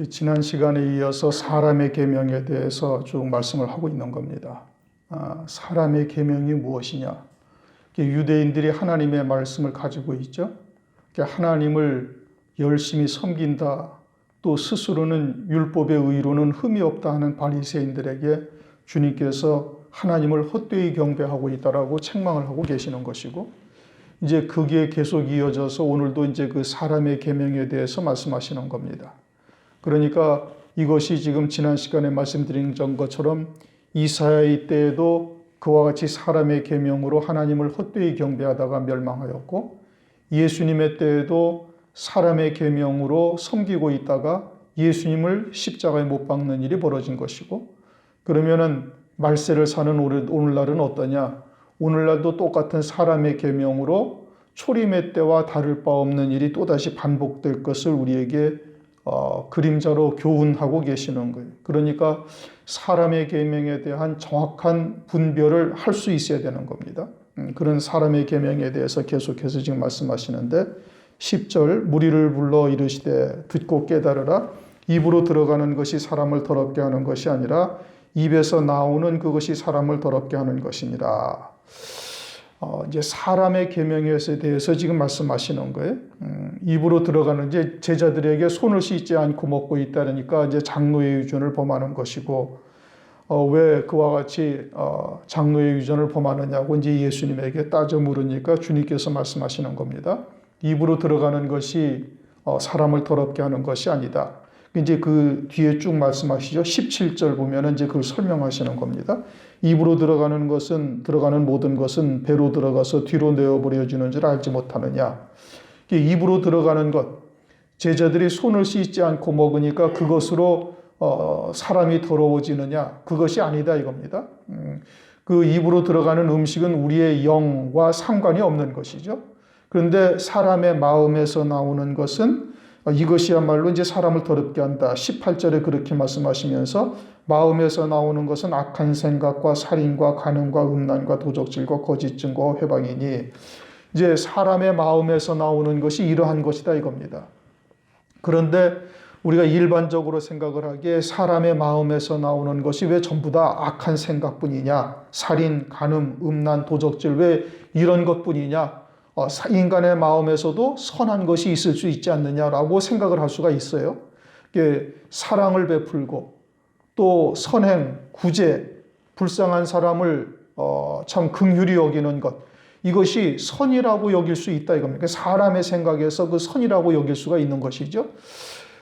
지난 시간에 이어서 사람의 계명에 대해서 쭉 말씀을 하고 있는 겁니다. 사람의 계명이 무엇이냐? 유대인들이 하나님의 말씀을 가지고 있죠. 하나님을 열심히 섬긴다, 또 스스로는 율법의 의로는 흠이 없다 하는 바리새인들에게 주님께서 하나님을 헛되이 경배하고 있다라고 책망을 하고 계시는 것이고, 이제 그게 계속 이어져서 오늘도 이제 그 사람의 계명에 대해서 말씀하시는 겁니다. 그러니까 이것이 지금 지난 시간에 말씀드린 것처럼 이사야의 때에도 그와 같이 사람의 계명으로 하나님을 헛되이 경배하다가 멸망하였고, 예수님의 때에도 사람의 계명으로 섬기고 있다가 예수님을 십자가에 못 박는 일이 벌어진 것이고, 그러면은 말세를 사는 오늘날은 어떠냐? 오늘날도 똑같은 사람의 계명으로 초림의 때와 다를 바 없는 일이 또다시 반복될 것을 우리에게 그림자로 교훈하고 계시는 거예요. 그러니까 사람의 계명에 대한 정확한 분별을 할 수 있어야 되는 겁니다. 그런 사람의 계명에 대해서 계속해서 지금 말씀하시는데, 10절 무리를 불러 이르시되 듣고 깨달으라. 입으로 들어가는 것이 사람을 더럽게 하는 것이 아니라 입에서 나오는 그것이 사람을 더럽게 하는 것이니라. 이제 사람의 계명에 대해서 지금 말씀하시는 거예요. 입으로 들어가는 이제 제자들에게 손을 씻지 않고 먹고 있다니까 이제 장로의 유전을 범하는 것이고, 왜 그와 같이 장로의 유전을 범하느냐고 이제 예수님에게 따져 물으니까 주님께서 말씀하시는 겁니다. 입으로 들어가는 것이 사람을 더럽게 하는 것이 아니다. 이제 그 뒤에 쭉 말씀하시죠. 17절 보면은 이제 그걸 설명하시는 겁니다. 입으로 들어가는 모든 것은 배로 들어가서 뒤로 내어버려지는 줄 알지 못하느냐. 입으로 들어가는 것, 제자들이 손을 씻지 않고 먹으니까 그것으로 사람이 더러워지느냐? 그것이 아니다 이겁니다. 그 입으로 들어가는 음식은 우리의 영과 상관이 없는 것이죠. 그런데 사람의 마음에서 나오는 것은 이것이야말로 이제 사람을 더럽게 한다. 18절에 그렇게 말씀하시면서 마음에서 나오는 것은 악한 생각과 살인과 간음과 음란과 도적질과 거짓 증거와 회방이니, 이제 사람의 마음에서 나오는 것이 이러한 것이다 이겁니다. 그런데 우리가 일반적으로 생각을 하기에 사람의 마음에서 나오는 것이 왜 전부 다 악한 생각뿐이냐? 살인, 간음, 음란, 도적질 왜 이런 것뿐이냐? 인간의 마음에서도 선한 것이 있을 수 있지 않느냐라고 생각을 할 수가 있어요. 사랑을 베풀고 또 선행, 구제, 불쌍한 사람을 참 긍휼히 여기는 것, 이것이 선이라고 여길 수 있다 이겁니다. 사람의 생각에서 그 선이라고 여길 수가 있는 것이죠.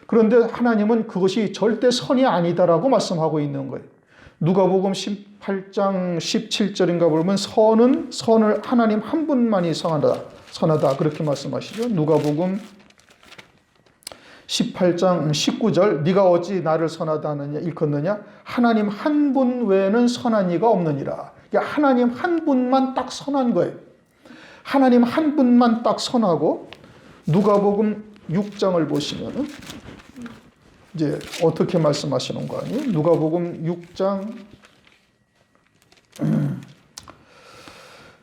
그런데 하나님은 그것이 절대 선이 아니다라고 말씀하고 있는 거예요. 누가복음 18장 17절인가 보면 선을 하나님 한 분만이 선하다 그렇게 말씀하시죠. 누가복음 18장 19절 네가 어찌 나를 선하다 하느냐 일컫느냐, 하나님 한 분 외에는 선한 이가 없느니라. 그러니까 하나님 한 분만 딱 선한 거예요. 하나님 한 분만 딱 선하고, 누가복음 6장을 보시면은 이제 어떻게 말씀하시는 거 아니에요? 누가복음 6장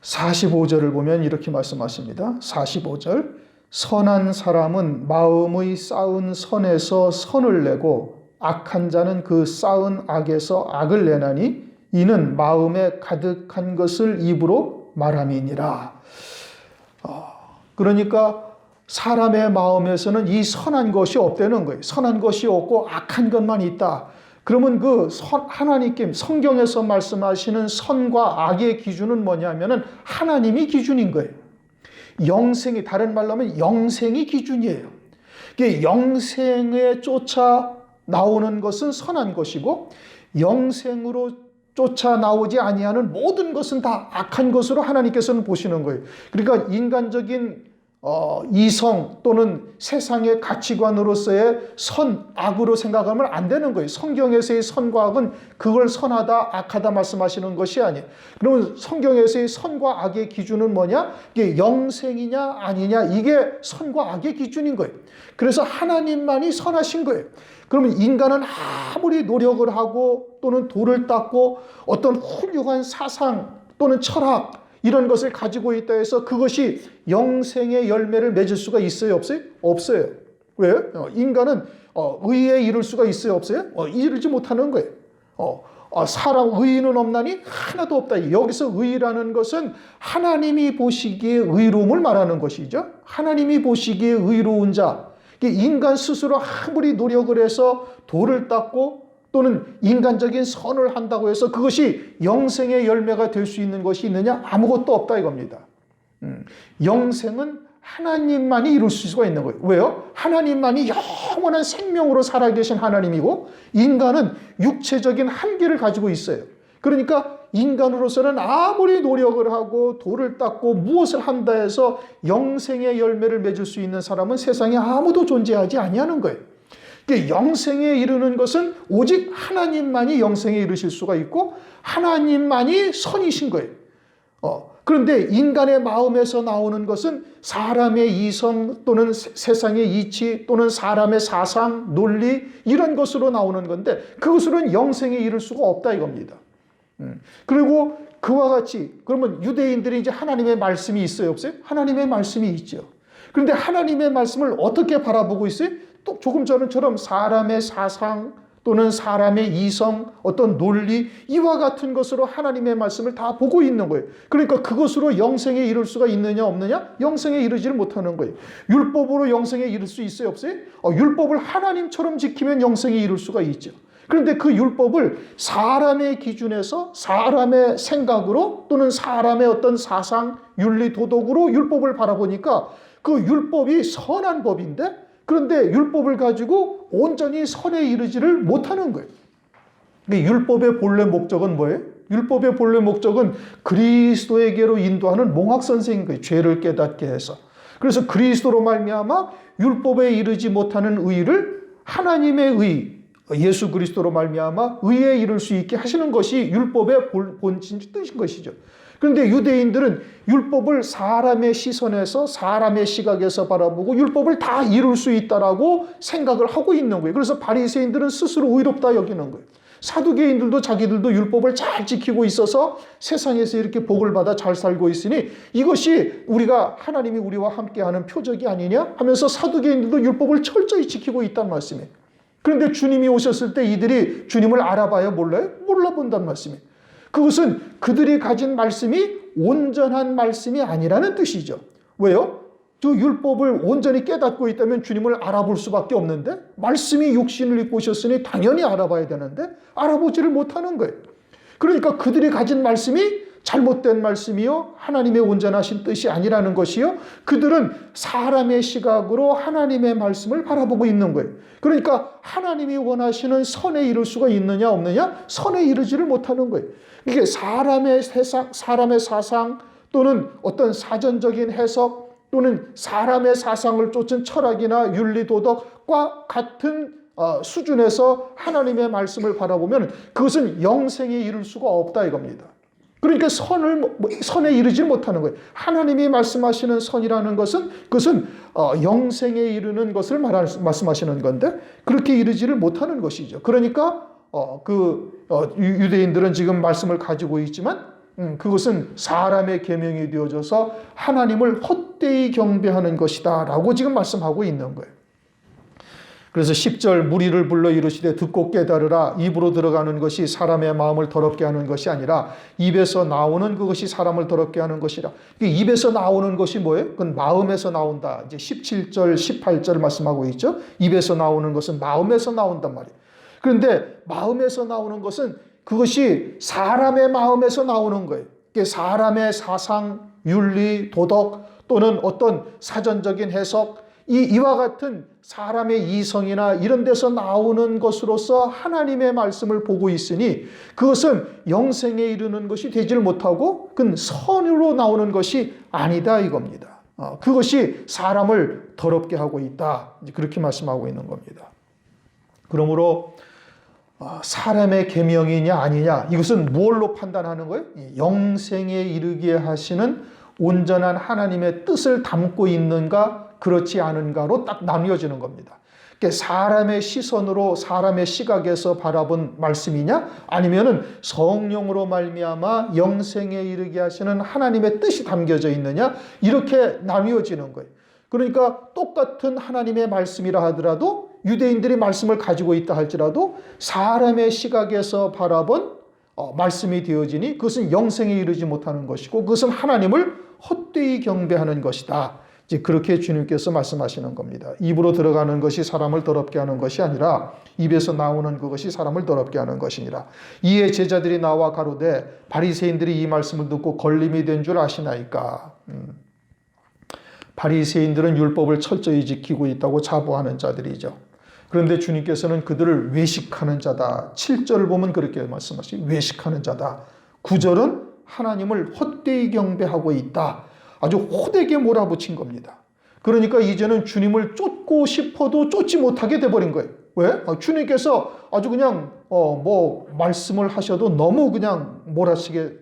45절을 보면 이렇게 말씀하십니다. 45절 선한 사람은 마음의 쌓은 선에서 선을 내고 악한 자는 그 쌓은 악에서 악을 내나니 이는 마음에 가득한 것을 입으로 말함이니라. 그러니까 사람의 마음에서는 이 선한 것이 없다는 거예요. 선한 것이 없고 악한 것만 있다. 그러면 그 하나님께 성경에서 말씀하시는 선과 악의 기준은 뭐냐면은 하나님이 기준인 거예요. 영생이, 다른 말로 하면 영생이 기준이에요. 영생에 쫓아 나오는 것은 선한 것이고, 영생으로 쫓아 나오지 아니하는 모든 것은 다 악한 것으로 하나님께서는 보시는 거예요. 그러니까 인간적인 이성 또는 세상의 가치관으로서의 선, 악으로 생각하면 안 되는 거예요. 성경에서의 선과 악은 그걸 선하다, 악하다 말씀하시는 것이 아니에요. 그러면 성경에서의 선과 악의 기준은 뭐냐? 이게 영생이냐 아니냐, 이게 선과 악의 기준인 거예요. 그래서 하나님만이 선하신 거예요. 그러면 인간은 아무리 노력을 하고 또는 돌을 닦고 어떤 훌륭한 사상 또는 철학 이런 것을 가지고 있다 해서 그것이 영생의 열매를 맺을 수가 있어요? 없어요? 없어요. 왜? 인간은 의에 이를 수가 있어요, 없어요? 이르지 못하는 거예요. 사람 의인은 없나니 하나도 없다. 여기서 의라는 것은 하나님이 보시기에 의로움을 말하는 것이죠. 하나님이 보시기에 의로운 자. 인간 스스로 아무리 노력을 해서 돌을 닦고 또는 인간적인 선을 한다고 해서 그것이 영생의 열매가 될 수 있는 것이 있느냐? 아무것도 없다 이겁니다. 영생은 하나님만이 이룰 수가 있는 거예요. 왜요? 하나님만이 영원한 생명으로 살아계신 하나님이고 인간은 육체적인 한계를 가지고 있어요. 그러니까 인간으로서는 아무리 노력을 하고 돌을 닦고 무엇을 한다 해서 영생의 열매를 맺을 수 있는 사람은 세상에 아무도 존재하지 아니하는 거예요. 영생에 이르는 것은 오직 하나님만이 영생에 이르실 수가 있고 하나님만이 선이신 거예요. 그런데 인간의 마음에서 나오는 것은 사람의 이성 또는 세상의 이치 또는 사람의 사상, 논리 이런 것으로 나오는 건데 그것으로는 영생에 이를 수가 없다 이겁니다. 그리고 그와 같이 그러면 유대인들이 이제 하나님의 말씀이 있어요, 없어요? 하나님의 말씀이 있죠. 그런데 하나님의 말씀을 어떻게 바라보고 있어요? 또 조금 전처럼 사람의 사상 또는 사람의 이성, 어떤 논리 이와 같은 것으로 하나님의 말씀을 다 보고 있는 거예요. 그러니까 그것으로 영생에 이를 수가 있느냐 없느냐? 영생에 이르지를 못하는 거예요. 율법으로 영생에 이를 수 있어요, 없어요? 율법을 하나님처럼 지키면 영생에 이를 수가 있죠. 그런데 그 율법을 사람의 기준에서 사람의 생각으로 또는 사람의 어떤 사상, 윤리, 도덕으로 율법을 바라보니까 그 율법이 선한 법인데 그런데 율법을 가지고 온전히 선에 이르지를 못하는 거예요. 율법의 본래 목적은 뭐예요? 율법의 본래 목적은 그리스도에게로 인도하는 몽학선생인 거예요. 죄를 깨닫게 해서. 그래서 그리스도로 말미암아 율법에 이르지 못하는 의를 하나님의 의, 예수 그리스도로 말미암아 의에 이를 수 있게 하시는 것이 율법의 본질 뜻인 것이죠. 그런데 유대인들은 율법을 사람의 시선에서 사람의 시각에서 바라보고 율법을 다 이룰 수 있다라고 생각을 하고 있는 거예요. 그래서 바리새인들은 스스로 의롭다 여기는 거예요. 사두개인들도 자기들도 율법을 잘 지키고 있어서 세상에서 이렇게 복을 받아 잘 살고 있으니 이것이 우리가 하나님이 우리와 함께하는 표적이 아니냐 하면서 사두개인들도 율법을 철저히 지키고 있단 말씀이에요. 그런데 주님이 오셨을 때 이들이 주님을 알아봐요? 몰라요? 몰라본단 말씀이에요. 그것은 그들이 가진 말씀이 온전한 말씀이 아니라는 뜻이죠. 왜요? 저 율법을 온전히 깨닫고 있다면 주님을 알아볼 수밖에 없는데 말씀이 육신을 입고 오셨으니 당연히 알아봐야 되는데 알아보지를 못하는 거예요. 그러니까 그들이 가진 말씀이 잘못된 말씀이요 하나님의 온전하신 뜻이 아니라는 것이요 그들은 사람의 시각으로 하나님의 말씀을 바라보고 있는 거예요. 그러니까 하나님이 원하시는 선에 이를 수가 있느냐 없느냐? 선에 이르지를 못하는 거예요. 이게 사람의 사상 또는 어떤 사전적인 해석 또는 사람의 사상을 쫓은 철학이나 윤리 도덕과 같은 수준에서 하나님의 말씀을 바라보면 그것은 영생에 이를 수가 없다 이겁니다. 그러니까 선에 이르지 못하는 거예요. 하나님이 말씀하시는 선이라는 것은 그것은 영생에 이르는 것을 말씀하시는 건데 그렇게 이르지를 못하는 것이죠. 그러니까 유대인들은 지금 말씀을 가지고 있지만 그것은 사람의 계명이 되어져서 하나님을 헛되이 경배하는 것이다 라고 지금 말씀하고 있는 거예요. 그래서 10절 무리를 불러 이르시되 듣고 깨달으라. 입으로 들어가는 것이 사람의 마음을 더럽게 하는 것이 아니라 입에서 나오는 그것이 사람을 더럽게 하는 것이라. 입에서 나오는 것이 뭐예요? 그건 마음에서 나온다. 이제 17절 18절 말씀하고 있죠. 입에서 나오는 것은 마음에서 나온단 말이에요. 그런데 마음에서 나오는 것은 그것이 사람의 마음에서 나오는 거예요. 사람의 사상, 윤리, 도덕 또는 어떤 사전적인 해석 이와 같은 사람의 이성이나 이런 데서 나오는 것으로서 하나님의 말씀을 보고 있으니 그것은 영생에 이르는 것이 되지를 못하고 그건 선으로 나오는 것이 아니다 이겁니다. 그것이 사람을 더럽게 하고 있다. 그렇게 말씀하고 있는 겁니다. 그러므로 사람의 계명이냐 아니냐 이것은 무엇로 판단하는 거예요? 영생에 이르게 하시는 온전한 하나님의 뜻을 담고 있는가 그렇지 않은가로 딱 나뉘어지는 겁니다. 그러니까 사람의 시선으로 사람의 시각에서 바라본 말씀이냐 아니면은 성령으로 말미암아 영생에 이르게 하시는 하나님의 뜻이 담겨져 있느냐 이렇게 나뉘어지는 거예요. 그러니까 똑같은 하나님의 말씀이라 하더라도 유대인들이 말씀을 가지고 있다 할지라도 사람의 시각에서 바라본 말씀이 되어지니 그것은 영생에 이르지 못하는 것이고 그것은 하나님을 헛되이 경배하는 것이다. 이제 그렇게 주님께서 말씀하시는 겁니다. 입으로 들어가는 것이 사람을 더럽게 하는 것이 아니라 입에서 나오는 그것이 사람을 더럽게 하는 것이니라. 이에 제자들이 나와 가로되 바리새인들이 이 말씀을 듣고 걸림이 된 줄 아시나이까. 바리새인들은 율법을 철저히 지키고 있다고 자부하는 자들이죠. 그런데 주님께서는 그들을 외식하는 자다. 7절을 보면 그렇게 말씀하시죠. 외식하는 자다. 9절은 하나님을 헛되이 경배하고 있다. 아주 호되게 몰아붙인 겁니다. 그러니까 이제는 주님을 쫓고 싶어도 쫓지 못하게 돼버린 거예요. 왜? 주님께서 아주 그냥 말씀을 하셔도 너무 그냥 몰아치게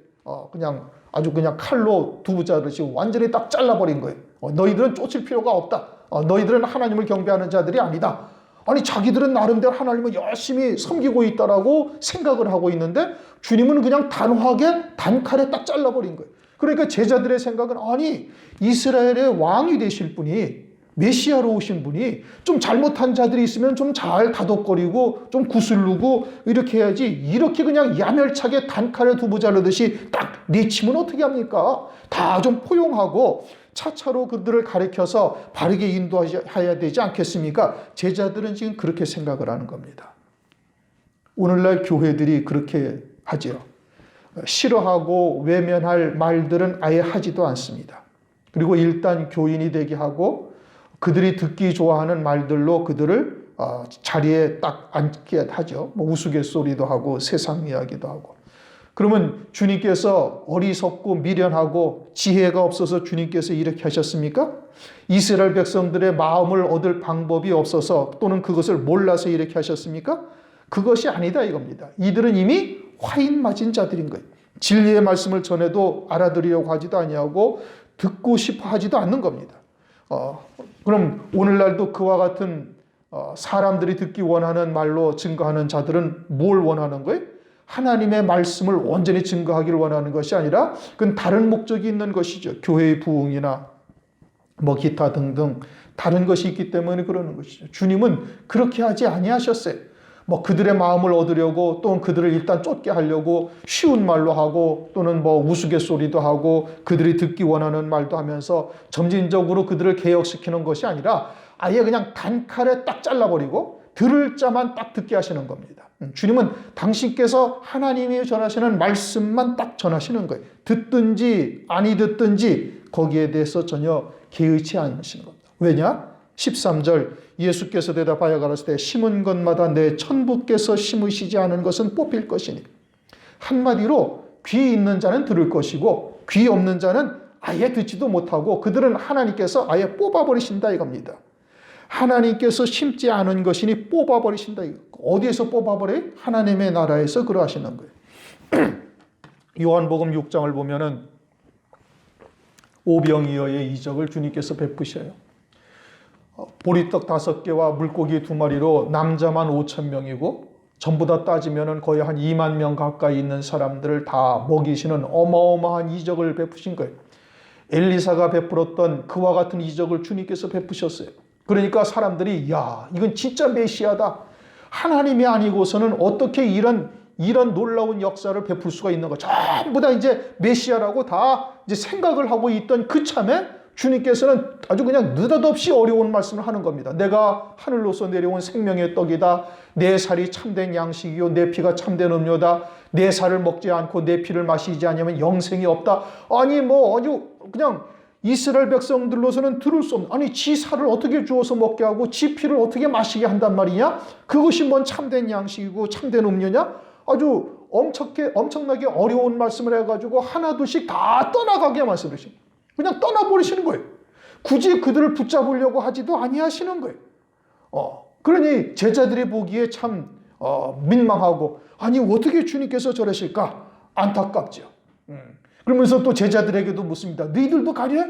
그냥 아주 그냥 칼로 두부 자르시 완전히 딱 잘라버린 거예요. 너희들은 쫓을 필요가 없다. 너희들은 하나님을 경배하는 자들이 아니다. 아니 자기들은 나름대로 하나님을 열심히 섬기고 있다라고 생각을 하고 있는데 주님은 그냥 단호하게 단칼에 딱 잘라버린 거예요. 그러니까 제자들의 생각은 아니 이스라엘의 왕이 되실 분이 메시아로 오신 분이 좀 잘못한 자들이 있으면 좀 잘 다독거리고 좀 구슬르고 이렇게 해야지 이렇게 그냥 야멸차게 단칼에 두부 자르듯이 딱 내치면 어떻게 합니까? 다 좀 포용하고 차차로 그들을 가르쳐서 바르게 인도해야 되지 않겠습니까? 제자들은 지금 그렇게 생각을 하는 겁니다. 오늘날 교회들이 그렇게 하죠. 싫어하고 외면할 말들은 아예 하지도 않습니다. 그리고 일단 교인이 되게 하고 그들이 듣기 좋아하는 말들로 그들을 자리에 딱 앉게 하죠. 우스갯소리도 하고 세상 이야기도 하고. 그러면 주님께서 어리석고 미련하고 지혜가 없어서 주님께서 이렇게 하셨습니까? 이스라엘 백성들의 마음을 얻을 방법이 없어서 또는 그것을 몰라서 이렇게 하셨습니까? 그것이 아니다 이겁니다. 이들은 이미 화인 맞은 자들인 거예요. 진리의 말씀을 전해도 알아들으려고 하지도 아니하고 듣고 싶어 하지도 않는 겁니다. 그럼 오늘날도 그와 같은 사람들이 듣기 원하는 말로 증거하는 자들은 뭘 원하는 거예요? 하나님의 말씀을 온전히 증거하기를 원하는 것이 아니라 그건 다른 목적이 있는 것이죠. 교회의 부흥이나 기타 등등 다른 것이 있기 때문에 그러는 것이죠. 주님은 그렇게 하지 아니하셨어요. 그들의 마음을 얻으려고 또는 그들을 일단 쫓게 하려고 쉬운 말로 하고 또는 우스갯소리도 하고 그들이 듣기 원하는 말도 하면서 점진적으로 그들을 개혁시키는 것이 아니라 아예 그냥 단칼에 딱 잘라버리고 들을 자만 딱 듣게 하시는 겁니다. 주님은 당신께서 하나님이 전하시는 말씀만 딱 전하시는 거예요. 듣든지 아니 듣든지 거기에 대해서 전혀 개의치 않으시는 겁니다. 왜냐? 13절 예수께서 대답하여 가라사대 심은 것마다 내 천부께서 심으시지 않은 것은 뽑힐 것이니. 한마디로 귀 있는 자는 들을 것이고 귀 없는 자는 아예 듣지도 못하고 그들은 하나님께서 아예 뽑아버리신다 이겁니다. 하나님께서 심지 않은 것이니 뽑아버리신다. 어디에서 뽑아버려요? 하나님의 나라에서 그러하시는 거예요. 요한복음 6장을 보면은 오병이어의 이적을 주님께서 베푸셔요. 보리떡 5개와 물고기 2마리로 남자만 5,000명이고 전부 다 따지면 거의 한 2만 명 가까이 있는 사람들을 다 먹이시는 어마어마한 이적을 베푸신 거예요. 엘리사가 베풀었던 그와 같은 이적을 주님께서 베푸셨어요. 그러니까 사람들이 야 이건 진짜 메시아다. 하나님이 아니고서는 어떻게 이런 놀라운 역사를 베풀 수가 있는가. 전부 다 이제 메시아라고 다 이제 생각을 하고 있던 그 참에 주님께서는 아주 그냥 느닷없이 어려운 말씀을 하는 겁니다. 내가 하늘로서 내려온 생명의 떡이다. 내 살이 참된 양식이요 내 피가 참된 음료다. 내 살을 먹지 않고 내 피를 마시지 않으면 영생이 없다. 아니 아주 그냥 이스라엘 백성들로서는 들을 수 없는, 아니 지 살을 어떻게 주어서 먹게 하고 지 피를 어떻게 마시게 한단 말이냐? 그것이 뭔 참된 양식이고 참된 음료냐? 아주 엄청나게 어려운 말씀을 해가지고 하나둘씩 다 떠나가게 말씀하십니다. 그냥 떠나버리시는 거예요. 굳이 그들을 붙잡으려고 하지도 아니하시는 거예요. 그러니 제자들이 보기에 참 민망하고 아니 어떻게 주님께서 저러실까? 안타깝죠. 그러면서 또 제자들에게도 묻습니다. 너희들도 갈래?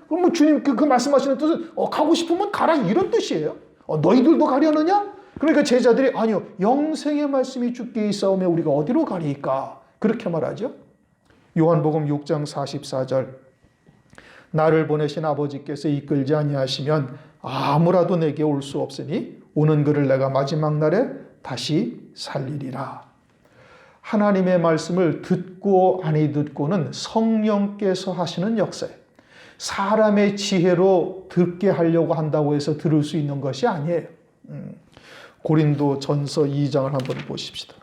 그럼 주님 그 말씀하시는 뜻은 가고 싶으면 가라 이런 뜻이에요. 너희들도 가려느냐? 그러니까 제자들이 아니요 영생의 말씀이 주께 있사오며 우리가 어디로 가리까? 그렇게 말하죠. 요한복음 6장 44절 나를 보내신 아버지께서 이끌지 아니하시면 아무라도 내게 올 수 없으니 오는 그를 내가 마지막 날에 다시 살리리라. 하나님의 말씀을 듣고 아니 듣고는 성령께서 하시는 역사예요. 사람의 지혜로 듣게 하려고 한다고 해서 들을 수 있는 것이 아니에요. 고린도전서 2장을 한번 보십시다.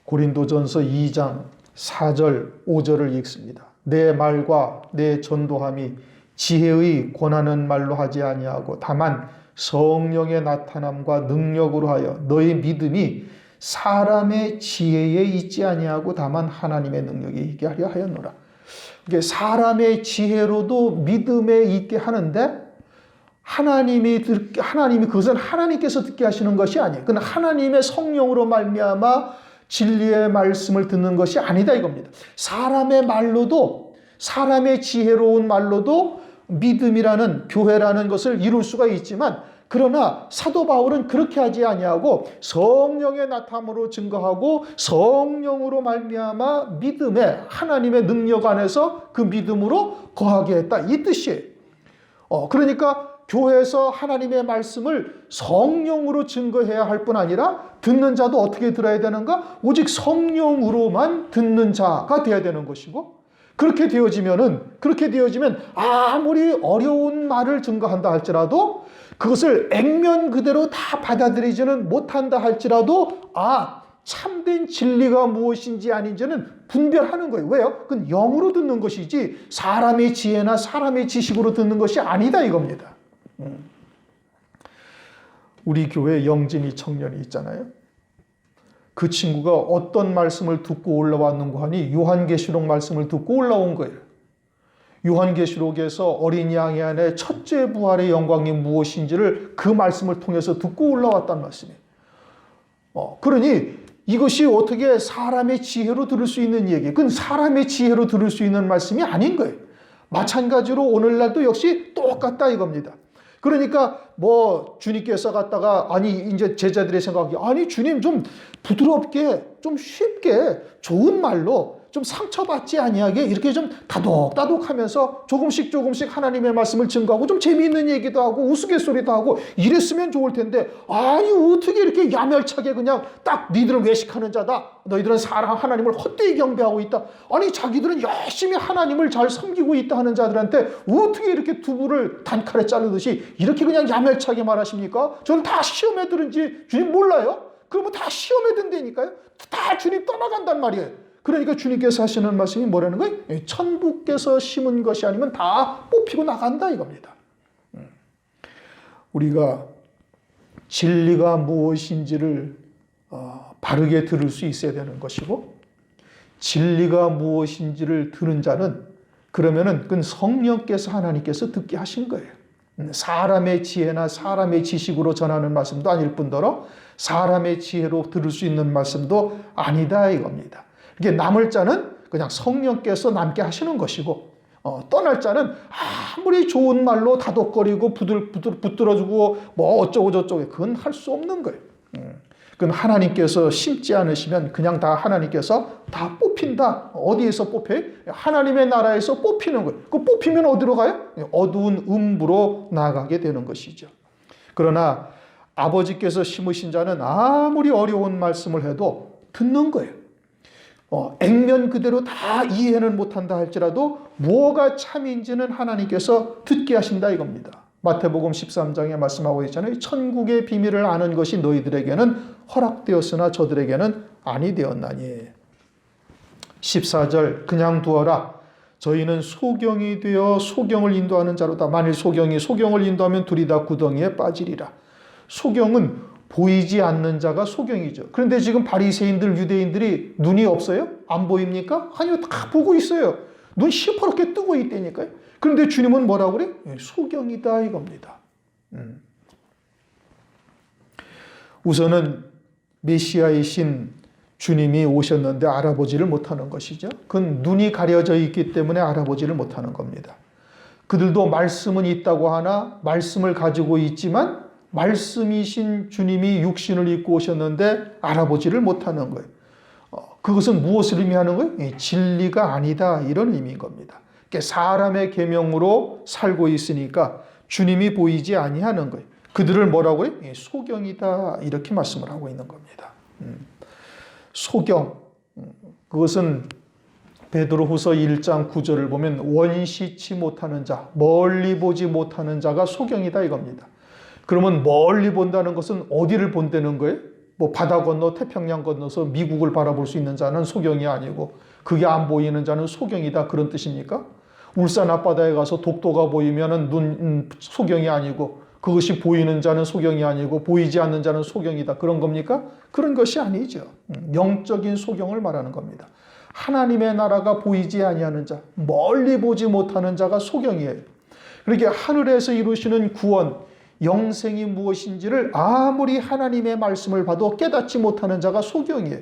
고린도전서 2장 4절 5절을 읽습니다. 내 말과 내 전도함이 지혜의 권하는 말로 하지 아니하고 다만 성령의 나타남과 능력으로 하여 너희 믿음이 사람의 지혜에 있지 아니하고 다만 하나님의 능력에 있게 하려 하였노라. 이게 사람의 지혜로도 믿음에 있게 하는데 하나님이 그것은 하나님께서 듣게 하시는 것이 아니에요. 그건 하나님의 성령으로 말미암아 진리의 말씀을 듣는 것이 아니다 이겁니다. 사람의 말로도 사람의 지혜로운 말로도 믿음이라는 교회라는 것을 이룰 수가 있지만 그러나 사도 바울은 그렇게 하지 아니하고 성령의 나타남으로 증거하고 성령으로 말미암아 믿음에 하나님의 능력 안에서 그 믿음으로 거하게 했다 이 뜻이에요. 그러니까 교회에서 하나님의 말씀을 성령으로 증거해야 할 뿐 아니라 듣는 자도 어떻게 들어야 되는가? 오직 성령으로만 듣는 자가 되어야 되는 것이고 그렇게 되어지면 아무리 어려운 말을 증거한다 할지라도 그것을 액면 그대로 다 받아들이지는 못한다 할지라도 참된 진리가 무엇인지 아닌지는 분별하는 거예요. 왜요? 그건 영으로 듣는 것이지 사람의 지혜나 사람의 지식으로 듣는 것이 아니다 이겁니다. 우리 교회 영진이 청년이 있잖아요. 그 친구가 어떤 말씀을 듣고 올라왔는가 하니 요한계시록 말씀을 듣고 올라온 거예요. 요한계시록에서 어린 양의 안에 첫째 부활의 영광이 무엇인지를 그 말씀을 통해서 듣고 올라왔단 말씀이에요. 그러니 이것이 어떻게 사람의 지혜로 들을 수 있는 얘기예요. 그건 사람의 지혜로 들을 수 있는 말씀이 아닌 거예요. 마찬가지로 오늘날도 역시 똑같다 이겁니다. 그러니까 주님께서 갔다가 이제 제자들의 생각이 주님 좀 부드럽게 좀 쉽게 좋은 말로 좀 상처받지 아니하게 이렇게 좀 다독다독하면서 조금씩 하나님의 말씀을 증거하고 좀 재미있는 얘기도 하고 우스갯소리도 하고 이랬으면 좋을 텐데 어떻게 이렇게 야멸차게 그냥 딱 니들은 외식하는 자다. 너희들은 하나님을 헛되이 경배하고 있다. 자기들은 열심히 하나님을 잘 섬기고 있다 하는 자들한테 어떻게 이렇게 두부를 단칼에 자르듯이 이렇게 그냥 야멸차게 말하십니까? 저는 다 시험에 들은지 주님 몰라요? 그러면 다 시험에 든다니까요. 다 주님 떠나간단 말이에요. 그러니까 주님께서 하시는 말씀이 뭐라는 거예요? 천부께서 심은 것이 아니면 다 뽑히고 나간다 이겁니다. 우리가 진리가 무엇인지를 바르게 들을 수 있어야 되는 것이고 진리가 무엇인지를 들은 자는 그러면은 그건 성령께서 하나님께서 듣게 하신 거예요. 사람의 지혜나 사람의 지식으로 전하는 말씀도 아닐 뿐더러 사람의 지혜로 들을 수 있는 말씀도 아니다 이겁니다. 이게 남을 자는 그냥 성령께서 남게 하시는 것이고 떠날 자는 아무리 좋은 말로 다독거리고 붙들어주고 어쩌고 저쩌고 그건 할 수 없는 거예요. 그건 하나님께서 심지 않으시면 그냥 다 하나님께서 다 뽑힌다. 어디에서 뽑혀요? 하나님의 나라에서 뽑히는 거예요. 그 뽑히면 어디로 가요? 어두운 음부로 나아가게 되는 것이죠. 그러나 아버지께서 심으신 자는 아무리 어려운 말씀을 해도 듣는 거예요. 액면 그대로 다 이해는 못한다 할지라도 뭐가 참인지는 하나님께서 듣게 하신다 이겁니다. 마태복음 13장에 말씀하고 있잖아요. 천국의 비밀을 아는 것이 너희들에게는 허락되었으나 저들에게는 아니 되었나니. 14절 그냥 두어라. 저희는 소경이 되어 소경을 인도하는 자로다. 만일 소경이 소경을 인도하면 둘이 다 구덩이에 빠지리라. 소경은 보이지 않는 자가 소경이죠. 그런데 지금 바리새인들, 유대인들이 눈이 없어요? 안 보입니까? 아니요, 다 보고 있어요. 눈 시퍼렇게 뜨고 있다니까요. 그런데 주님은 뭐라고 그래요? 소경이다 이겁니다. 우선은 메시아이신 주님이 오셨는데 알아보지를 못하는 것이죠. 그건 눈이 가려져 있기 때문에 알아보지를 못하는 겁니다. 그들도 말씀은 있다고 하나 말씀을 가지고 있지만 말씀이신 주님이 육신을 입고 오셨는데 알아보지를 못하는 거예요. 그것은 무엇을 의미하는 거예요? 진리가 아니다 이런 의미인 겁니다. 사람의 계명으로 살고 있으니까 주님이 보이지 아니하는 거예요. 그들을 뭐라고 해요? 소경이다 이렇게 말씀을 하고 있는 겁니다. 소경, 그것은 베드로후서 1장 9절을 보면 원시치 못하는 자, 멀리 보지 못하는 자가 소경이다 이겁니다. 그러면 멀리 본다는 것은 어디를 본다는 거예요? 뭐 바다 건너 태평양 건너서 미국을 바라볼 수 있는 자는 소경이 아니고 그게 안 보이는 자는 소경이다 그런 뜻입니까? 울산 앞바다에 가서 독도가 보이면은 소경이 아니고 그것이 보이는 자는 소경이 아니고 보이지 않는 자는 소경이다 그런 겁니까? 그런 것이 아니죠. 영적인 소경을 말하는 겁니다. 하나님의 나라가 보이지 아니하는 자, 멀리 보지 못하는 자가 소경이에요. 그렇게 하늘에서 이루시는 구원, 영생이 무엇인지를 아무리 하나님의 말씀을 봐도 깨닫지 못하는 자가 소경이에요.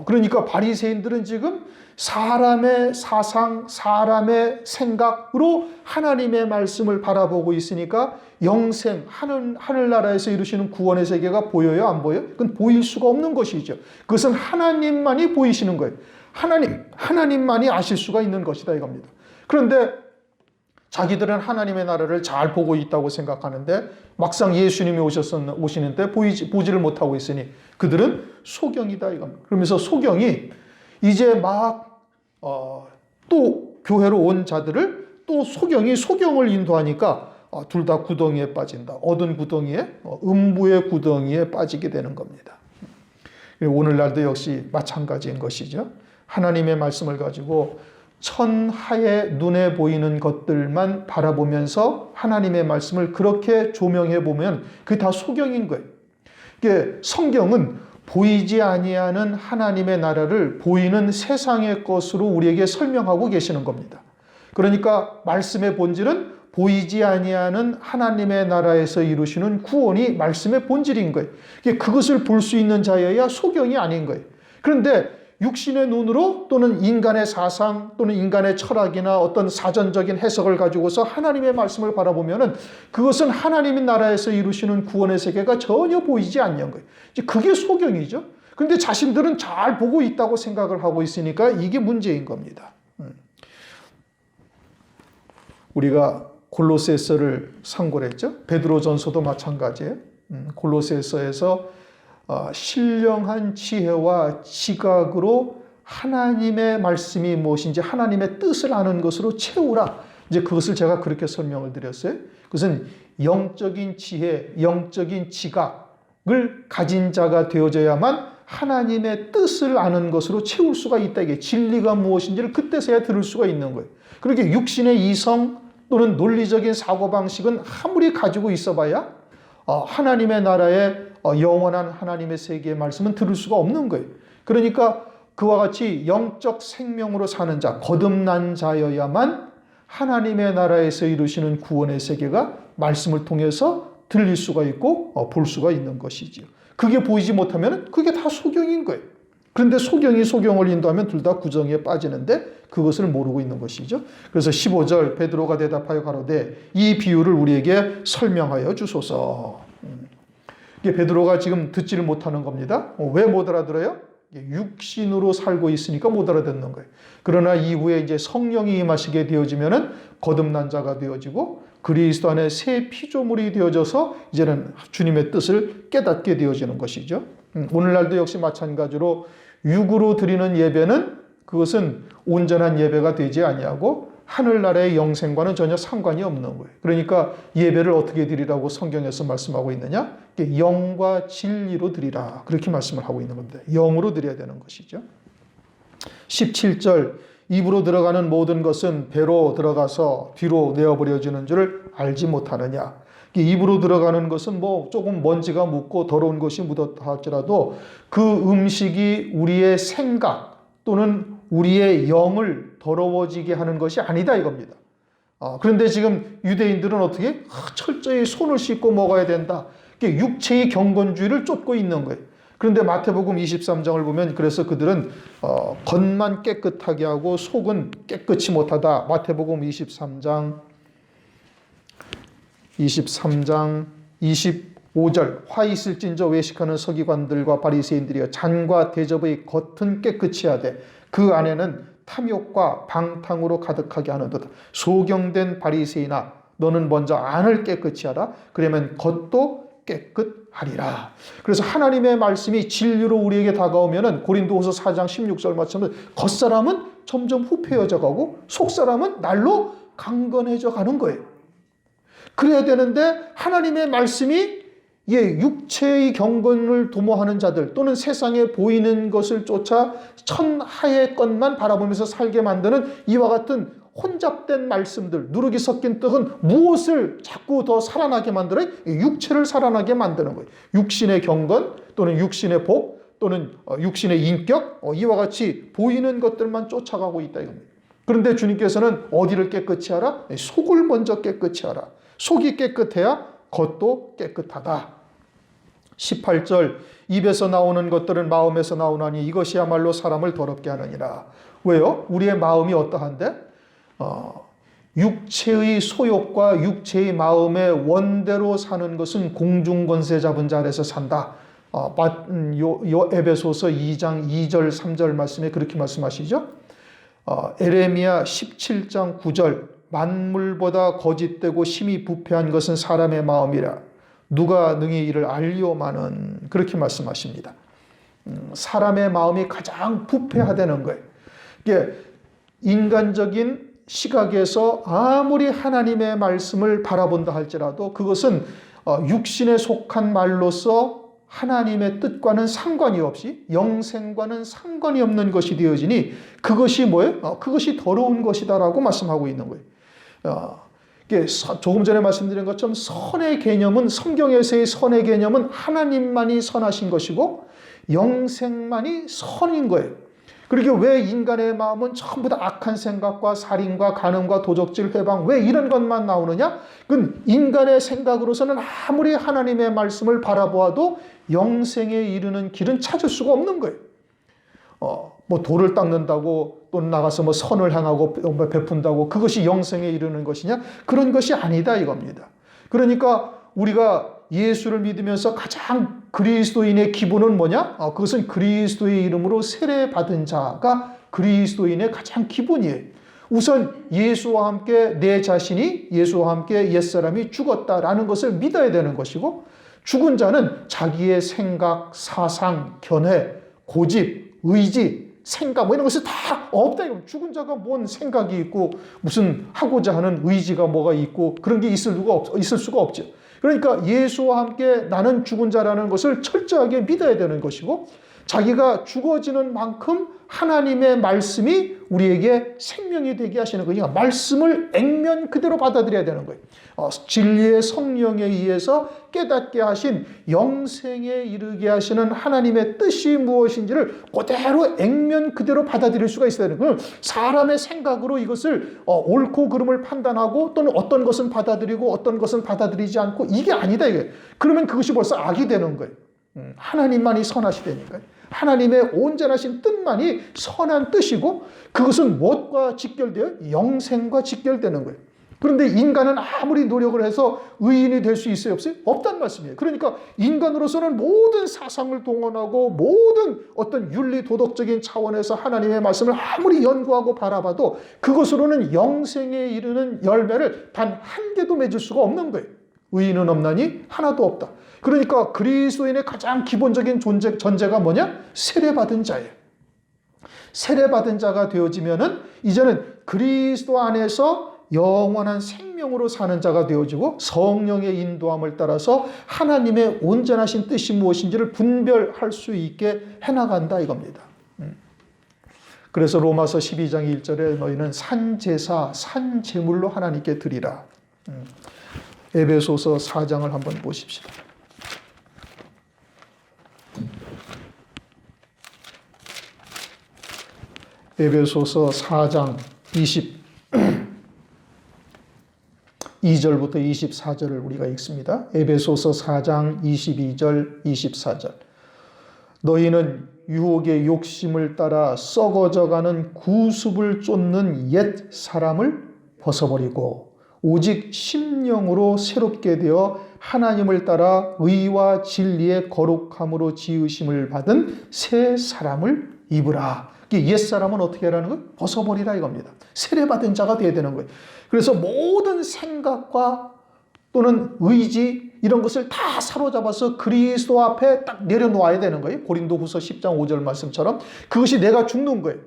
그러니까 바리새인들은 지금 사람의 사상, 사람의 생각으로 하나님의 말씀을 바라보고 있으니까 영생, 하늘나라에서 이루시는 구원의 세계가 보여요? 안 보여요? 그건 보일 수가 없는 것이죠. 그것은 하나님만이 보이시는 거예요. 하나님만이 아실 수가 있는 것이다 이겁니다. 그런데 자기들은 하나님의 나라를 잘 보고 있다고 생각하는데 막상 예수님이 오시는데 보지를 못하고 있으니 그들은 소경이다 이겁니다. 그러면서 소경이 이제 막 또 교회로 온 자들을 또 소경을 인도하니까 둘 다 구덩이에 빠진다. 어두운 구덩이에, 음부의 구덩이에 빠지게 되는 겁니다. 오늘날도 역시 마찬가지인 것이죠. 하나님의 말씀을 가지고 천하의 눈에 보이는 것들만 바라보면서 하나님의 말씀을 그렇게 조명해 보면 그게 다 소경인 거예요. 이게 성경은 보이지 아니하는 하나님의 나라를 보이는 세상의 것으로 우리에게 설명하고 계시는 겁니다. 그러니까 말씀의 본질은 보이지 아니하는 하나님의 나라에서 이루시는 구원이 말씀의 본질인 거예요. 그것을 볼 수 있는 자여야 소경이 아닌 거예요. 그런데 육신의 눈으로 또는 인간의 사상 또는 인간의 철학이나 어떤 사전적인 해석을 가지고서 하나님의 말씀을 바라보면은 그것은 하나님의 나라에서 이루시는 구원의 세계가 전혀 보이지 않는 거예요. 그게 소경이죠. 그런데 자신들은 잘 보고 있다고 생각을 하고 있으니까 이게 문제인 겁니다. 우리가 골로새서를 상고를 했죠. 베드로전서도 마찬가지예요. 골로새서에서 신령한 지혜와 지각으로 하나님의 말씀이 무엇인지 하나님의 뜻을 아는 것으로 채우라. 이제 그것을 제가 그렇게 설명을 드렸어요. 그것은 영적인 지혜, 영적인 지각을 가진 자가 되어져야만 하나님의 뜻을 아는 것으로 채울 수가 있다. 이게 진리가 무엇인지를 그때서야 들을 수가 있는 거예요. 그렇게 육신의 이성 또는 논리적인 사고방식은 아무리 가지고 있어봐야 하나님의 나라의 영원한 하나님의 세계의 말씀은 들을 수가 없는 거예요. 그러니까 그와 같이 영적 생명으로 사는 자, 거듭난 자여야만 하나님의 나라에서 이루시는 구원의 세계가 말씀을 통해서 들릴 수가 있고 볼 수가 있는 것이지요. 그게 보이지 못하면 그게 다 소경인 거예요. 그런데 소경이 소경을 인도하면 둘 다 구덩이에 빠지는데 그것을 모르고 있는 것이죠. 그래서 15절 베드로가 대답하여 가로되 이 비유를 우리에게 설명하여 주소서. 이게 베드로가 지금 듣지를 못하는 겁니다. 왜 못 알아들어요? 육신으로 살고 있으니까 못 알아듣는 거예요. 그러나 이후에 이제 성령이 임하시게 되어지면은 거듭난 자가 되어지고 그리스도 안에 새 피조물이 되어져서 이제는 주님의 뜻을 깨닫게 되어지는 것이죠. 오늘날도 역시 마찬가지로 육으로 드리는 예배는 그것은 온전한 예배가 되지 아니하고 하늘나라의 영생과는 전혀 상관이 없는 거예요. 그러니까 예배를 어떻게 드리라고 성경에서 말씀하고 있느냐? 영과 진리로 드리라. 그렇게 말씀을 하고 있는 겁니다. 영으로 드려야 되는 것이죠. 17절 입으로 들어가는 모든 것은 배로 들어가서 뒤로 내어버려지는 줄을 알지 못하느냐. 입으로 들어가는 것은 뭐 조금 먼지가 묻고 더러운 것이 묻었다 할지라도 그 음식이 우리의 생각 또는 우리의 영을 더러워지게 하는 것이 아니다 이겁니다. 그런데 지금 유대인들은 어떻게? 철저히 손을 씻고 먹어야 된다. 육체의 경건주의를 쫓고 있는 거예요. 그런데 마태복음 23장을 보면 그래서 그들은 겉만 깨끗하게 하고 속은 깨끗이 못하다. 마태복음 23장 5절 화 있을진저 외식하는 서기관들과 바리새인들이여 잔과 대접의 겉은 깨끗이 하되 그 안에는 탐욕과 방탕으로 가득하게 하는도다. 소경된 바리새인아 너는 먼저 안을 깨끗이 하라. 그러면 겉도 깨끗하리라. 그래서 하나님의 말씀이 진리로 우리에게 다가오면은 고린도후서 4장 16절 말씀은 겉사람은 점점 후패해져 가고 속사람은 날로 강건해져 가는 거예요. 그래야 되는데 하나님의 말씀이 육체의 경건을 도모하는 자들 또는 세상에 보이는 것을 쫓아 천하의 것만 바라보면서 살게 만드는 이와 같은 혼잡된 말씀들, 누룩이 섞인 떡은 무엇을 자꾸 더 살아나게 만들어요? 육체를 살아나게 만드는 거예요. 육신의 경건 또는 육신의 복 또는 육신의 인격 이와 같이 보이는 것들만 쫓아가고 있다 이겁니다. 그런데 주님께서는 어디를 깨끗이 하라? 속을 먼저 깨끗이 하라. 속이 깨끗해야 겉도 깨끗하다. 18절 입에서 나오는 것들은 마음에서 나오나니 이것이야말로 사람을 더럽게 하느니라. 왜요? 우리의 마음이 어떠한데? 육체의 소욕과 육체의 마음의 원대로 사는 것은 공중권세 잡은 자 아래서 산다. 에베소서 2장 2절 3절 말씀에 그렇게 말씀하시죠. 에레미야 17장 9절 만물보다 거짓되고 심히 부패한 것은 사람의 마음이라 누가 능히 이를 알리오마는 그렇게 말씀하십니다. 사람의 마음이 가장 부패하다는 거예요. 이게 인간적인 시각에서 아무리 하나님의 말씀을 바라본다 할지라도 그것은 육신에 속한 말로서 하나님의 뜻과는 상관이 없이 영생과는 상관이 없는 것이 되어지니 그것이 뭐예요? 그것이 더러운 것이다라고 말씀하고 있는 거예요. 조금 전에 말씀드린 것처럼 선의 개념은 성경에서의 선의 개념은 하나님만이 선하신 것이고 영생만이 선인 거예요. 그리고 왜 인간의 마음은 전부 다 악한 생각과 살인과 간음과 도적질 회방 왜 이런 것만 나오느냐? 그건 인간의 생각으로서는 아무리 하나님의 말씀을 바라보아도 영생에 이르는 길은 찾을 수가 없는 거예요. 뭐 돌을 닦는다고 또 나가서 뭐 선을 향하고 베푼다고 그것이 영생에 이르는 것이냐? 그런 것이 아니다 이겁니다. 그러니까 우리가 예수를 믿으면서 가장 그리스도인의 기본은 뭐냐? 그것은 그리스도의 이름으로 세례받은 자가 그리스도인의 가장 기본이에요. 우선 예수와 함께 내 자신이 예수와 함께 옛사람이 죽었다라는 것을 믿어야 되는 것이고 죽은 자는 자기의 생각, 사상, 견해, 고집, 의지, 생각 뭐 이런 것이 다 없다. 죽은 자가 뭔 생각이 있고 무슨 하고자 하는 의지가 뭐가 있고 그런 게 있을 수가 없죠. 그러니까 예수와 함께 나는 죽은 자라는 것을 철저하게 믿어야 되는 것이고 자기가 죽어지는 만큼 하나님의 말씀이 우리에게 생명이 되게 하시는 거니까 말씀을 액면 그대로 받아들여야 되는 거예요. 진리의 성령에 의해서 깨닫게 하신 영생에 이르게 하시는 하나님의 뜻이 무엇인지를 그대로 액면 그대로 받아들일 수가 있어야 되는 거예요. 사람의 생각으로 이것을 옳고 그름을 판단하고 또는 어떤 것은 받아들이고 어떤 것은 받아들이지 않고 이게 아니다 이게. 그러면 그것이 벌써 악이 되는 거예요. 하나님만이 선하시다니까요. 하나님의 온전하신 뜻만이 선한 뜻이고 그것은 무엇과 직결되어? 영생과 직결되는 거예요. 그런데 인간은 아무리 노력을 해서 의인이 될 수 있어요? 없어요? 없다는 말씀이에요. 그러니까 인간으로서는 모든 사상을 동원하고 모든 어떤 윤리 도덕적인 차원에서 하나님의 말씀을 아무리 연구하고 바라봐도 그것으로는 영생에 이르는 열매를 단 한 개도 맺을 수가 없는 거예요. 의인은 없나니 하나도 없다. 그러니까 그리스도인의 가장 기본적인 전제가 뭐냐? 세례받은 자예요. 세례받은 자가 되어지면은 이제는 그리스도 안에서 영원한 생명으로 사는 자가 되어지고 성령의 인도함을 따라서 하나님의 온전하신 뜻이 무엇인지를 분별할 수 있게 해나간다 이겁니다. 그래서 로마서 12장 1절에 너희는 산제사, 산제물로 하나님께 드리라. 에베소서 4장을 한번 보십시다. 에베소서 4장 22절부터 24절을 우리가 읽습니다. 에베소서 4장 22절 24절 너희는 유혹의 욕심을 따라 썩어져가는 구습을 쫓는 옛 사람을 벗어버리고 오직 심령으로 새롭게 되어 하나님을 따라 의와 진리의 거룩함으로 지으심을 받은 새 사람을 입으라. 옛사람은 어떻게 하라는 거예요? 벗어버리라 이겁니다. 세례받은 자가 되어야 되는 거예요. 그래서 모든 생각과 또는 의지 이런 것을 다 사로잡아서 그리스도 앞에 딱 내려놓아야 되는 거예요. 고린도후서 10장 5절 말씀처럼 그것이 내가 죽는 거예요.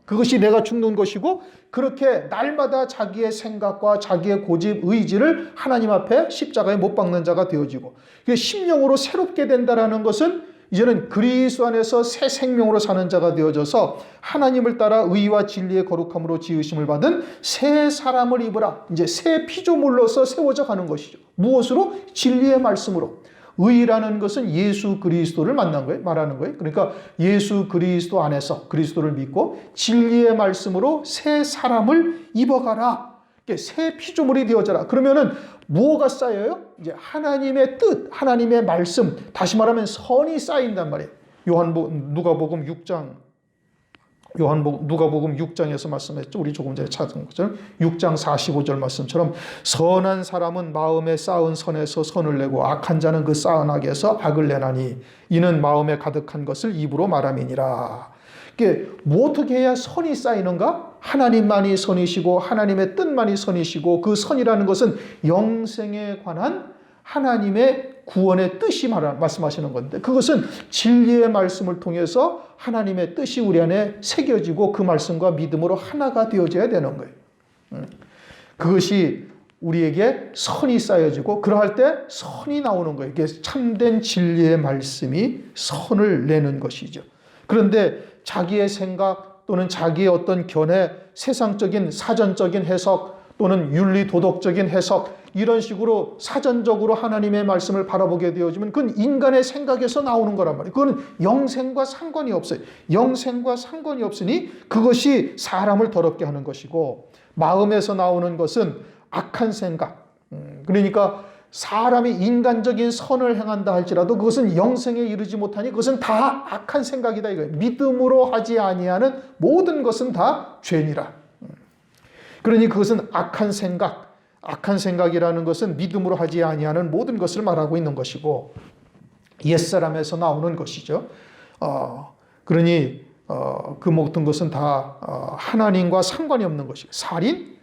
그것이 내가 죽는 것이고 그렇게 날마다 자기의 생각과 자기의 고집, 의지를 하나님 앞에 십자가에 못 박는 자가 되어지고 심령으로 새롭게 된다는 것은 이제는 그리스도 안에서 새 생명으로 사는 자가 되어져서 하나님을 따라 의와 진리의 거룩함으로 지으심을 받은 새 사람을 입으라. 이제 새 피조물로서 세워져 가는 것이죠. 무엇으로? 진리의 말씀으로. 의라는 것은 예수 그리스도를 말하는 거예요. 그러니까 예수 그리스도 안에서 그리스도를 믿고 진리의 말씀으로 새 사람을 입어가라. 새 피조물이 되어져라. 그러면은 무엇가 쌓여요? 이제 하나님의 뜻, 하나님의 말씀, 다시 말하면 선이 쌓인단 말이에요. 누가복음 6장에서 말씀했죠. 우리 조금 전에 찾은 것처럼 6장 45절 말씀처럼 선한 사람은 마음에 쌓은 선에서 선을 내고 악한 자는 그 쌓은 악에서 악을 내나니 이는 마음에 가득한 것을 입으로 말함이니라. 이게 뭐 어떻게 해야 선이 쌓이는가? 하나님만이 선이시고 하나님의 뜻만이 선이시고 그 선이라는 것은 영생에 관한 하나님의 구원의 뜻이 말씀하시는 건데 그것은 진리의 말씀을 통해서 하나님의 뜻이 우리 안에 새겨지고 그 말씀과 믿음으로 하나가 되어져야 되는 거예요. 그것이 우리에게 선이 쌓여지고 그러할 때 선이 나오는 거예요. 이게 참된 진리의 말씀이 선을 내는 것이죠. 그런데 자기의 생각 또는 자기의 어떤 견해, 세상적인 사전적인 해석 또는 윤리 도덕적인 해석 이런 식으로 사전적으로 하나님의 말씀을 바라보게 되어지면 그건 인간의 생각에서 나오는 거란 말이에요. 그건 영생과 상관이 없어요. 영생과 상관이 없으니 그것이 사람을 더럽게 하는 것이고 마음에서 나오는 것은 악한 생각. 그러니까 사람이 인간적인 선을 행한다 할지라도 그것은 영생에 이르지 못하니 그것은 다 악한 생각이다 이거예요. 믿음으로 하지 아니하는 모든 것은 다 죄니라. 그러니 그것은 악한 생각이라는 것은 믿음으로 하지 아니하는 모든 것을 말하고 있는 것이고 옛사람에서 나오는 것이죠. 그러니 그 모든 것은 다 하나님과 상관이 없는 것이고 살인,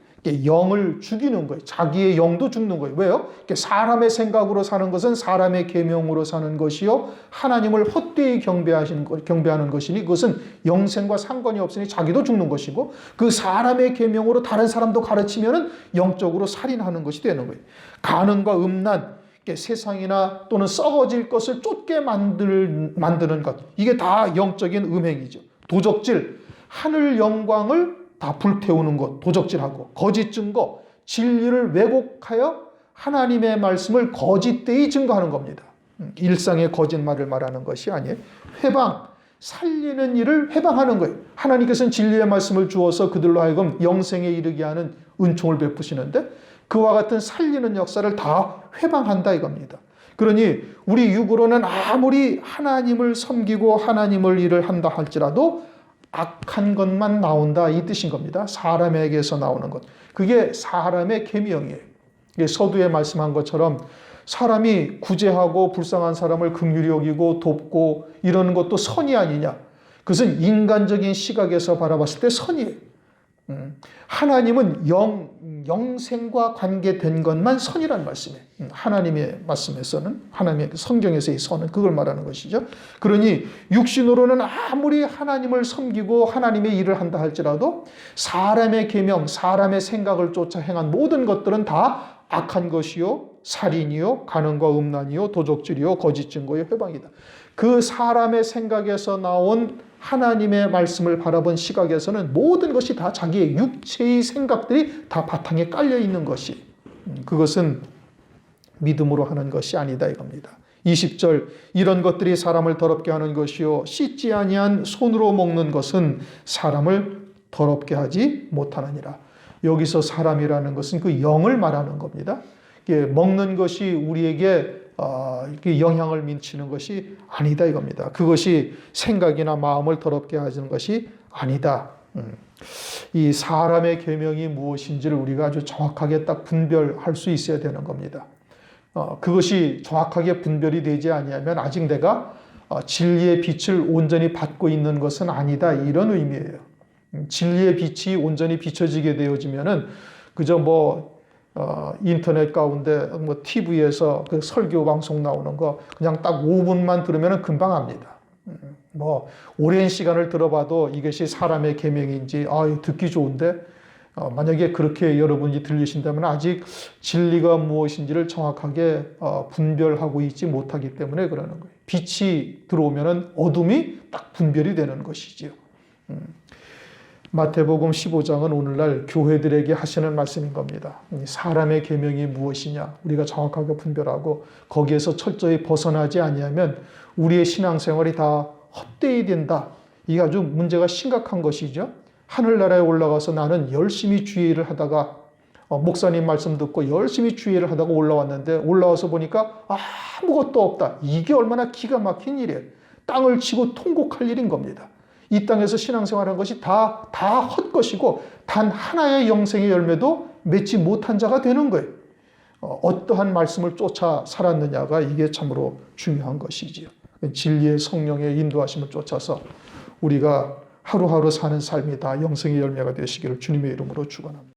영을 죽이는 거예요. 자기의 영도 죽는 거예요. 왜요? 사람의 생각으로 사는 것은 사람의 계명으로 사는 것이요 하나님을 헛되이 경배하는 것이니 그것은 영생과 상관이 없으니 자기도 죽는 것이고 그 사람의 계명으로 다른 사람도 가르치면은 영적으로 살인하는 것이 되는 거예요. 간음과 음란, 세상이나 또는 썩어질 것을 쫓게 만드는 것 이게 다 영적인 음행이죠. 도적질, 하늘 영광을 다 불태우는 것, 도적질하고 거짓 증거, 진리를 왜곡하여 하나님의 말씀을 거짓되이 증거하는 겁니다. 일상의 거짓말을 말하는 것이 아니에요. 회방, 살리는 일을 회방하는 거예요. 하나님께서는 진리의 말씀을 주어서 그들로 하여금 영생에 이르게 하는 은총을 베푸시는데 그와 같은 살리는 역사를 다 회방한다 이겁니다. 그러니 우리 육으로는 아무리 하나님을 섬기고 하나님을 일을 한다 할지라도 악한 것만 나온다 이 뜻인 겁니다. 사람에게서 나오는 것. 그게 사람의 계명이에요. 서두에 말씀한 것처럼 사람이 구제하고 불쌍한 사람을 긍휼히 여기고 돕고 이러는 것도 선이 아니냐. 그것은 인간적인 시각에서 바라봤을 때 선이에요. 하나님은 영생과 관계된 것만 선이라는 말씀이에요. 하나님의 말씀에서는 하나님의 성경에서의 선은 그걸 말하는 것이죠. 그러니 육신으로는 아무리 하나님을 섬기고 하나님의 일을 한다 할지라도 사람의 계명, 사람의 생각을 쫓아 행한 모든 것들은 다 악한 것이요 살인이요 간음과 음란이요 도적질이요 거짓 증거요 회방이다. 그 사람의 생각에서 나온 하나님의 말씀을 바라본 시각에서는 모든 것이 다 자기의 육체의 생각들이 다 바탕에 깔려 있는 것이 그것은 믿음으로 하는 것이 아니다 이겁니다. 20절 이런 것들이 사람을 더럽게 하는 것이요 씻지 아니한 손으로 먹는 것은 사람을 더럽게 하지 못하느니라. 여기서 사람이라는 것은 그 영을 말하는 겁니다. 먹는 것이 우리에게 영향을 미치는 것이 아니다 이겁니다. 그것이 생각이나 마음을 더럽게 하는 것이 아니다. 이 사람의 계명이 무엇인지를 우리가 아주 정확하게 딱 분별할 수 있어야 되는 겁니다. 그것이 정확하게 분별이 되지 아니하면 아직 내가 진리의 빛을 온전히 받고 있는 것은 아니다, 이런 의미예요. 진리의 빛이 온전히 비춰지게 되어지면은 그저 인터넷 가운데 TV에서 그 설교 방송 나오는 거 그냥 딱 5분만 들으면은 금방 압니다. 오랜 시간을 들어봐도 이것이 사람의 계명인지 듣기 좋은데 만약에 그렇게 여러분이 들리신다면 아직 진리가 무엇인지를 정확하게 분별하고 있지 못하기 때문에 그러는 거예요. 빛이 들어오면은 어둠이 딱 분별이 되는 것이지요. 마태복음 15장은 오늘날 교회들에게 하시는 말씀인 겁니다. 사람의 계명이 무엇이냐 우리가 정확하게 분별하고 거기에서 철저히 벗어나지 아니하면 우리의 신앙생활이 다 헛되이 된다. 이게 아주 문제가 심각한 것이죠. 하늘나라에 올라가서 나는 열심히 주의 일을 하다가 목사님 말씀 듣고 열심히 주의 일을 하다가 올라왔는데 올라와서 보니까 아무것도 없다. 이게 얼마나 기가 막힌 일이에요. 땅을 치고 통곡할 일인 겁니다. 이 땅에서 신앙생활한 것이 다 헛것이고 단 하나의 영생의 열매도 맺지 못한 자가 되는 거예요. 어떠한 말씀을 쫓아 살았느냐가 이게 참으로 중요한 것이지요. 진리의 성령의 인도하심을 쫓아서 우리가 하루하루 사는 삶이 다 영생의 열매가 되시기를 주님의 이름으로 축원합니다.